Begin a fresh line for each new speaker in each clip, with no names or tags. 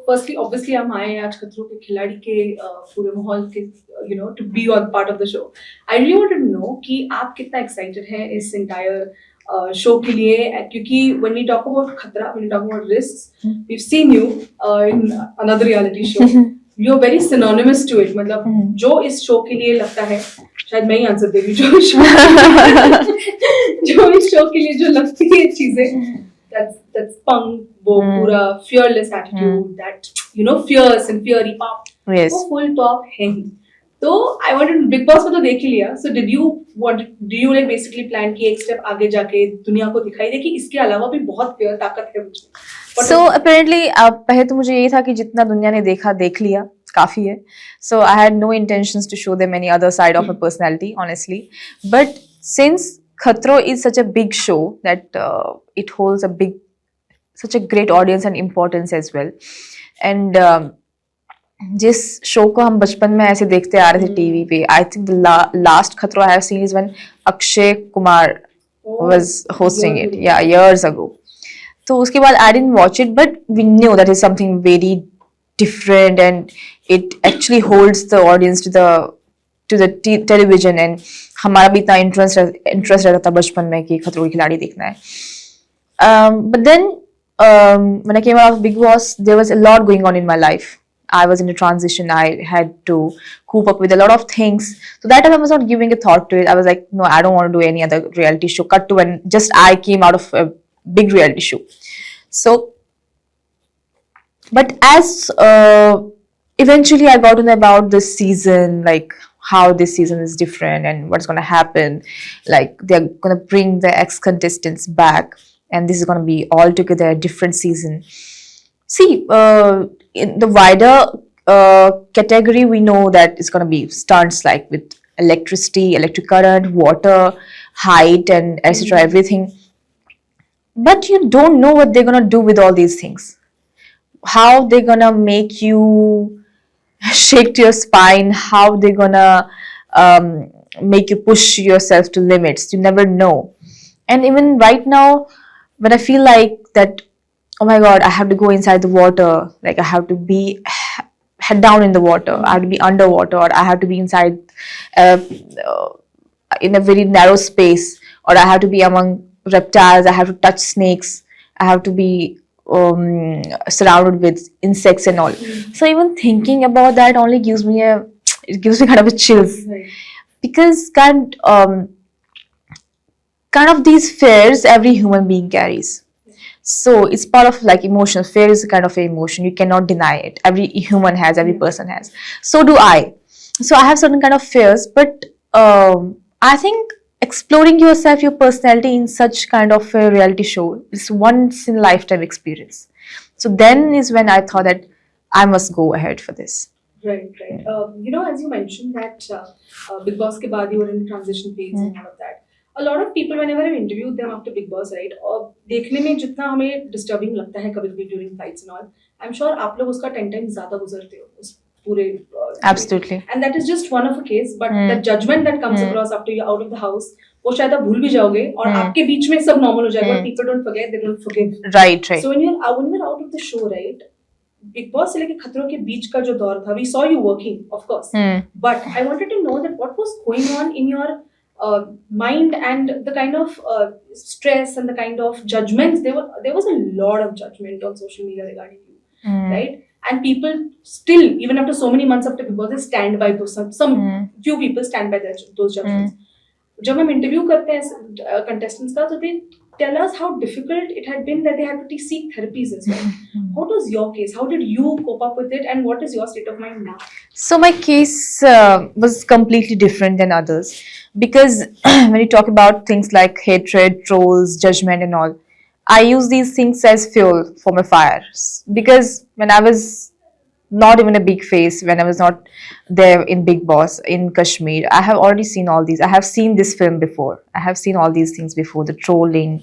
firstly, obviously, हम आए हैं आज खतरों के खिलाड़ी के पूरे माहौल के, to be on part of the show. I really wanted to know कि आप कितना excited हैं इस entire show के लिए, क्योंकि when we talk about खतरा, when we talk about risks, we've seen you in another reality show. You're very synonymous to it. मतलब जो इस show के लिए लगता है, शायद मैं ही आंसर दे रही हूँ, जो इस show के लिए जो लगती है चीजें, that's punk, वो पूरा fearless attitude, that fierce and fiery pop,
Yes.
वो full top है ही. तो I wanted, Big Boss में तो देख ही लिया. So do you like basically plan कि एक step आगे जाके दुनिया को दिखाई दे कि इसके अलावा भी बहुत fear ताकत है मुझे.
So apparently पहले तो मुझे यही था कि जितना दुनिया ने देखा देख लिया काफी है. So I had no intentions to show them any other side of my personality, honestly. But since Khatro is such a big show that it holds such a great audience and importance as well. And जिस show को हम बचपन में ऐसे देखते आ रहे थे TV पे, I think the last Khatron I have seen is when Akshay Kumar was hosting it, yeah years ago. तो उसके बाद I didn't watch it, but we knew that is something very different and it actually holds the audience to the television. And हमारा भी इतना interest रहता था बचपन में कि खतरों के खिलाड़ी देखना है. But then when I came out of Big Boss, there was a lot going on in my life. I was in a transition. I had to cope up with a lot of things. So that time I was not giving a thought to it. I was like, no, I don't want to do any other reality show. Cut to when just I came out of a big reality show. So, but as eventually I got to know about this season, like how this season is different and what's going to happen. Like they're going to bring the ex-contestants back, and this is going to be altogether a different season. See, in the wider category, we know that it's going to be stunts like with electricity, electric current, water, height, and etc. Everything. But you don't know what they're going to do with all these things. How they're going to make you shake to your spine, how they're going to make you push yourself to limits. You never know. And even right now, when I feel like that, oh my god, I have to go inside the water, like I have to be head down in the water, I have to be underwater, or I have to be inside in a very narrow space, or I have to be among reptiles, I have to touch snakes, I have to be surrounded with insects and all. So even thinking about that only gives me kind of a chills.
Right.
Because kind of these fears every human being carries. So it's part of like emotion. Fear is a kind of an emotion. You cannot deny it. Every human has, every person has. So do I. So I have certain kind of fears, but I think exploring yourself, your personality in such kind of a reality show is once in a lifetime experience. So then is when I thought that I must go ahead for this.
Right. As you mentioned that Big Boss के बाद you were in transition phase and all of that. A lot of people, whenever I've interviewed them after Big Boss, right, और देखने में जितना हमें disturbing लगता है कभी-कभी during fights and all, I'm sure आप लोग उसका 10 times ज़्यादा गुजरते हो उस पूरे
Absolutely.
And that is just one of a case, but the judgment that comes across after you're out of the house, वो शायद आप भूल भी जाओगे और आपके बीच में सब normal हो जाएगा. But people don't forget, they don't forgive.
Right.
So when you're out of the show, right, Big Boss से लेके खतरों के बीच का जो दौर था, we saw you working, of course. But I wanted to know that what was going on in your mind and the kind of stress and the kind of judgments. There was a lot of judgment on social media regarding you, right? And people still, even after so many months after Big Boss, they stand by those. Some few people stand by those judgments. जब हम interview करते हैं contestants का, तो they tell us how difficult it had been that they had to seek therapies as well. What was your case? How did you cope up with it, and what is your state of mind now?
So my case was completely different than others, because when you talk about things like hatred, trolls, judgment and all, I use these things as fuel for my fires. Because when I was not even a big face, when I was not there in Big Boss in Kashmir, I have already seen all these. I have seen this film before. I have seen all these things before: the trolling,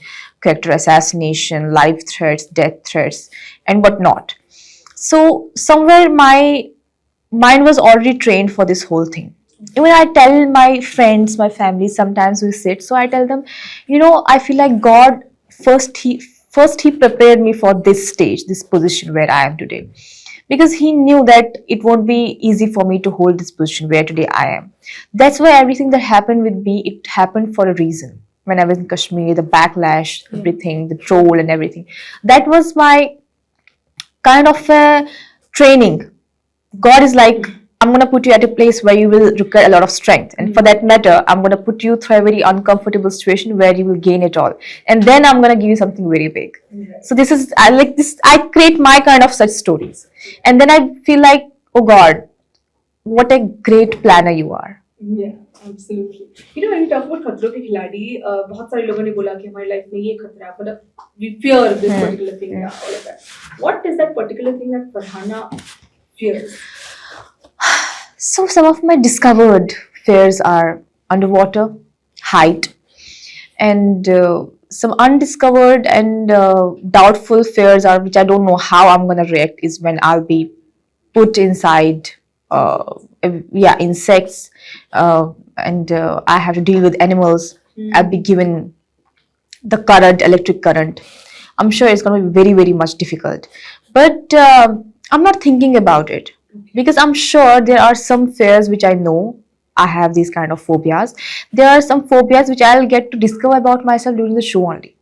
character assassination, life threats, death threats, and whatnot. So somewhere my mind was already trained for this whole thing. When I tell my friends, my family, sometimes we sit, so I tell them, I feel like God first he prepared me for this stage, this position where I am today. because he knew that it won't be easy for me to hold this position where today I am. That's why everything that happened with me, it happened for a reason. When I was in Kashmir, the backlash, everything, the troll and everything, that was my kind of a training. God is like, I'm going to put you at a place where you will require a lot of strength. And for that matter, I'm going to put you through a very uncomfortable situation where you will gain it all. And then I'm going to give you something very big. So this is, I like this, I create my kind of such stories. And then I feel like, oh God, what a great planner you are.
Yeah, absolutely. You know, when you talk about खतरों के खिलाड़ी, बहुत सारे लोगों ने बोला कि हमारी लाइफ में ये खतरा है, मतलब we fear this particular thing, yeah, all of that. What is that particular thing that Farhana fears?
So some of my discovered fears are underwater, height, and some undiscovered and doubtful fears are which I don't know how I'm gonna react is when I'll be put inside insects and I have to deal with animals. I'll be given the current, electric current. I'm sure it's going to be very, very much difficult. But I'm not thinking about it because I'm sure there are some fears which I know. I have these kind of phobias. There are some phobias which I'll get to discover about myself during the show only.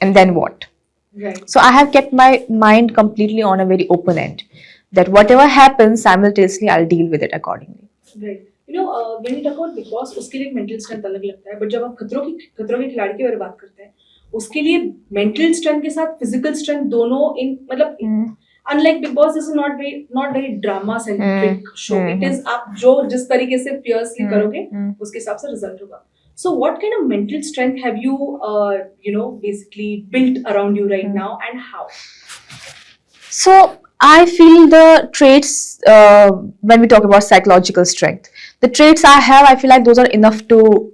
And then what?
Right.
So I have kept my mind completely on a very open end. That whatever happens, simultaneously I'll deal with it accordingly.
Right. You know, when you talk about Bigg Boss, उसके लिए mental strength अलग लगता है. But जब आप खतरों के खिलाड़ी के बारे में बात करते हैं, उसके लिए mental strength के साथ physical strength दोनों मतलब unlike Bigg Boss, this is not very drama centric show. It is आप जो जिस तरीके से fiercely करोगे, उसके हिसाब से result होगा. So what kind of mental strength have you basically built around you right now, and how?
So I feel the traits, when we talk about psychological strength, the traits I have, I feel like those are enough to,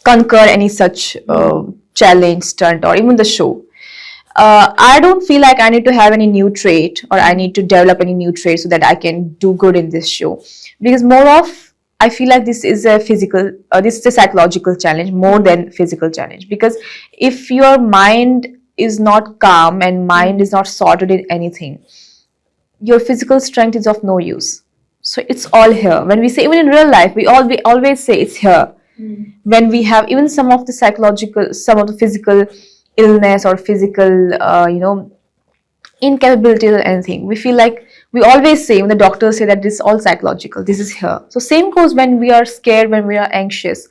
conquer any such challenge, stunt, or even the show. I don't feel like I need to have any new trait or I need to develop any new trait so that I can do good in this show. Because more of, I feel like this is a psychological challenge more than physical challenge. Because if your mind is not calm and mind is not sorted in anything, your physical strength is of no use. So it's all here. When we say, even in real life, we always say it's here. When we have even some of the physical illness or physical, incapability or anything, we feel like we always say, when the doctors say that this is all psychological, this is here. So same goes when we are scared, when we are anxious.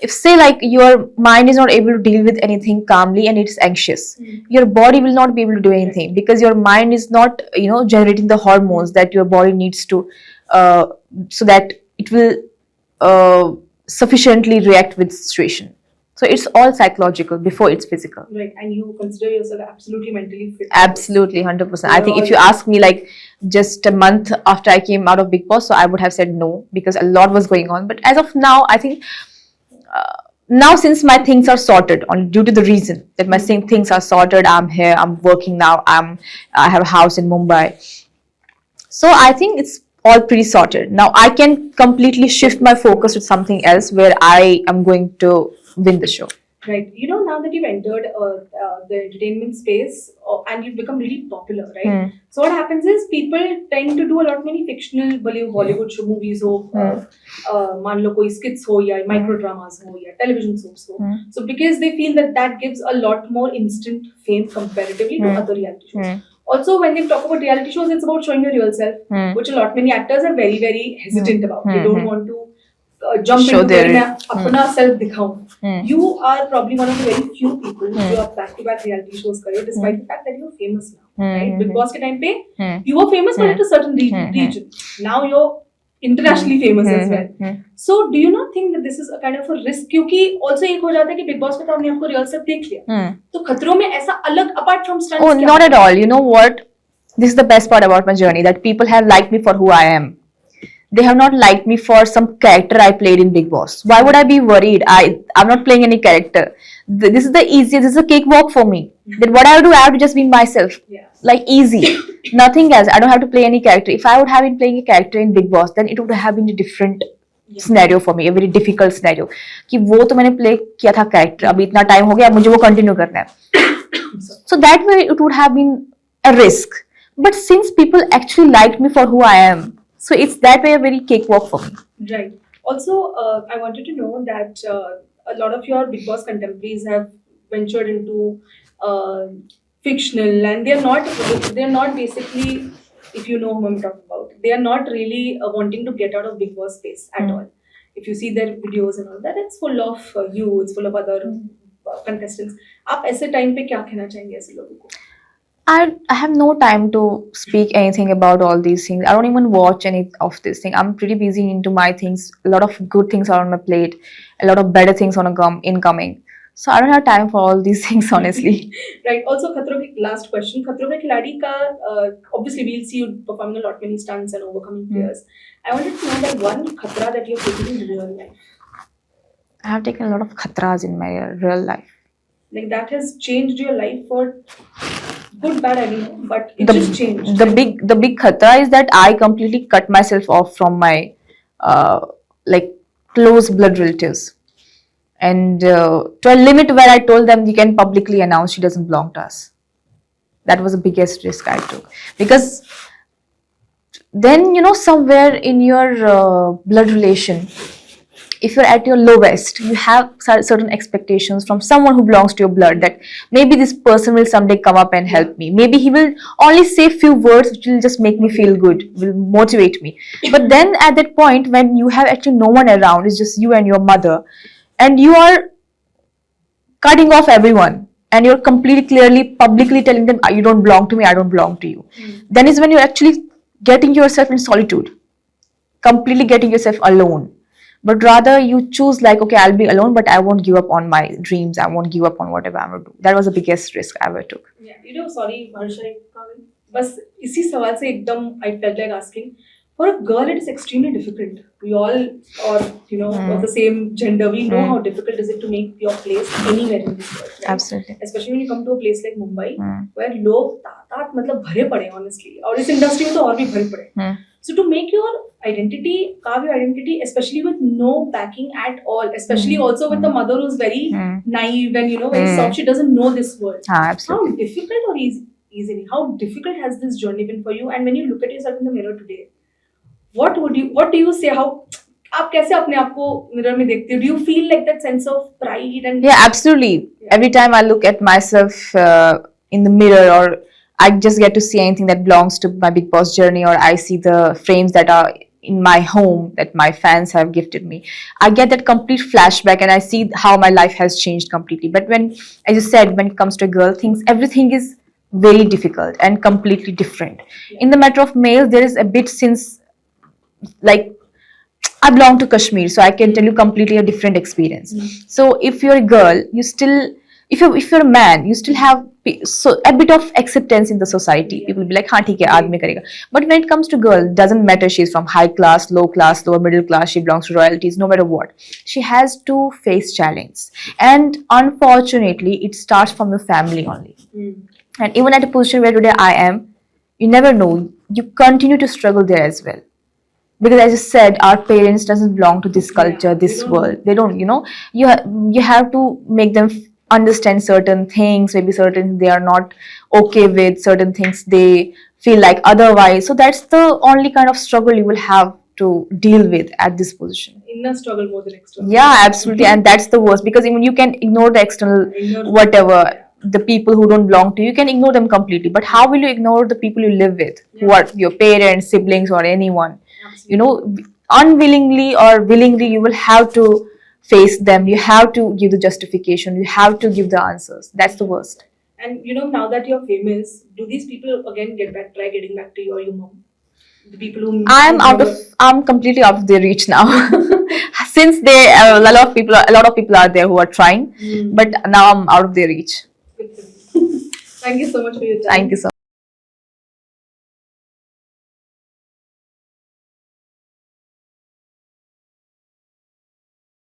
If say like your mind is not able to deal with anything calmly and it's anxious, your body will not be able to do anything because your mind is not, generating the hormones that your body needs to, so that it will sufficiently react with the situation. So it's all psychological before it's physical.
Right, and you consider yourself absolutely mentally fit?
Absolutely, 100%. I think if you ask me like just a month after I came out of Bigg Boss, so I would have said no because a lot was going on. But as of now, I think now since my things are sorted, due to the reason that my things are sorted, I'm here, I'm working now, I have a house in Mumbai. So I think it's all pretty sorted. Now I can completely shift my focus to something else where I am going to win the show.
Right. Now that you've entered the entertainment space and you've become really popular, right? So what happens is people tend to do a lot many fictional Bollywood show movies ho, मान लो कोई skits हो या micro dramas हो या television soaps हो. So because they feel that gives a lot more instant fame comparatively to other reality shows. Also, when they talk about reality shows, it's about showing your real self, which a lot many actors are very, very hesitant about. They don't want to jump into their apna self dikhaun. You are probably one of the very few people who are back-to-back reality shows career, despite the fact that you're famous now. Right? Bigg Boss ke time pe, you were famous but at a certain region. Now you're internationally famous as well. So do you not think that this is a kind of a risk? क्योंकि also एक हो जाता है कि Bigg Boss में तो हमने आपको real self देख लिया. तो खतरों में ऐसा अलग apart from stunts.
Oh, not at all. You know what? This is the best part about my journey, that people have liked me for who I am. They have not liked me for some character I played in Bigg Boss. Why would I be worried? I'm not playing any character. This is the easiest. This is a cakewalk for me. Then what I have to just be myself.
Yeah.
Like easy. Nothing else. I don't have to play any character. If I would have been playing a character in Bigg Boss, then it would have been a different scenario for me, a very difficult scenario. कि वो तो मैंने play किया था character. अभी इतना time हो गया, मुझे वो continue करना है. So that way it would have been a risk. But since people actually liked me for who I am, so it's that way a very cakewalk for me.
Right. Also, I wanted to know that a lot of your Big Boss contemporaries have ventured into uh, fictional, and they're not basically, if you know who I'm talking about, they are not really wanting to get out of Big Boss space at all. If you see their videos and all that, it's full of you, it's full of other contestants. आप ऐसे time पे क्या कहना चाहेंगे ऐसे लोगों को?
I have no time to speak anything about all these things. I don't even watch any of this thing. I'm pretty busy into my things. A lot of good things are on my plate. A lot of better things on a incoming. So I don't have time for all these things, honestly.
Right. Also, खतरों के last question. खतरों के खिलाड़ी का obviously we'll see you performing a lot many stunts and overcoming fears. I wanted to know that one khatra that you've taken in real life.
I have taken a lot of khatras in my real life.
Like that has changed your life for good, bad, I don't know, but it just changed.
The big khatra is that I completely cut myself off from my like close blood relatives, and to a limit where I told them you can publicly announce she doesn't belong to us. That was the biggest risk I took, because then somewhere in your blood relation, if you're at your lowest, you have certain expectations from someone who belongs to your blood, that maybe this person will someday come up and help me. Maybe he will only say few words which will just make me feel good, will motivate me. But then at that point, when you have actually no one around, it's just you and your mother, and you are cutting off everyone, and you're completely clearly publicly telling them, you don't belong to me, I don't belong to you. Then is when you're actually getting yourself in solitude, completely getting yourself alone. But rather you choose like, okay, I'll be alone, but I won't give up on my dreams. I won't give up on whatever I'm going to do. That was the biggest risk I ever took.
Yeah, sorry, Harsha, बस इसी सवाल से एकदम I felt like asking. For a girl, it is extremely difficult. We all, or of the same gender, we know how difficult is it to make your place anywhere in this world. Right?
Absolutely.
Especially when you come to a place like Mumbai, where लोग तात मतलब भरे पड़े हैं, honestly. और इस industry में तो और भी भरे पड़े. So to make your identity, carve your identity, especially with no backing at all, especially also with the mother who's very naive and very soft, she doesn't know this world.
Absolutely.
How difficult or easy? How difficult has this journey been for you? And when you look at yourself in the mirror today, what do you say? How आप कैसे अपने आप को mirror में देखते हो? Do you feel like that sense of pride and?
Yeah, absolutely. Every time I look at myself in the mirror, or I just get to see anything that belongs to my Big Boss journey, or I see the frames that are in my home that my fans have gifted me, I get that complete flashback and I see how my life has changed completely. But when, as you said, when it comes to a girl, everything is very difficult and completely different. In the matter of males, there is a bit, since like I belong to Kashmir, so I can tell you completely a different experience. So if you're a girl, you still, if you're a man, you still have a bit of acceptance in the society. People will be like, हाँ ठीक है, आदमी करेगा. But when it comes to girl, doesn't matter she's from high class, low class, lower middle class, she belongs to royalties, no matter what, she has to face challenge. And unfortunately, it starts from the family only. And even at a position where today I am, you never know, you continue to struggle there as well. Because as you said, our parents doesn't belong to this culture, this world. They don't, you have to make them understand certain things, maybe certain they are not okay with, certain things they feel like otherwise. So that's the only kind of struggle you will have to deal with at this position.
Inner struggle more than external.
Yeah, absolutely. And that's the worst, because even you can ignore the external whatever, the people who don't belong to you, you can ignore them completely. But how will you ignore the people you live with, who are your parents, siblings, or anyone? Absolutely. Unwillingly or willingly, you will have to face them. You have to give the justification. You have to give the answers. That's the worst.
And now that you're famous, do these people again try getting back to you or your mom? The people who
I'm completely out of their reach now. Since a lot of people are there who are trying, but now I'm out of their reach.
Thank you so much for your time.
Thank you so much.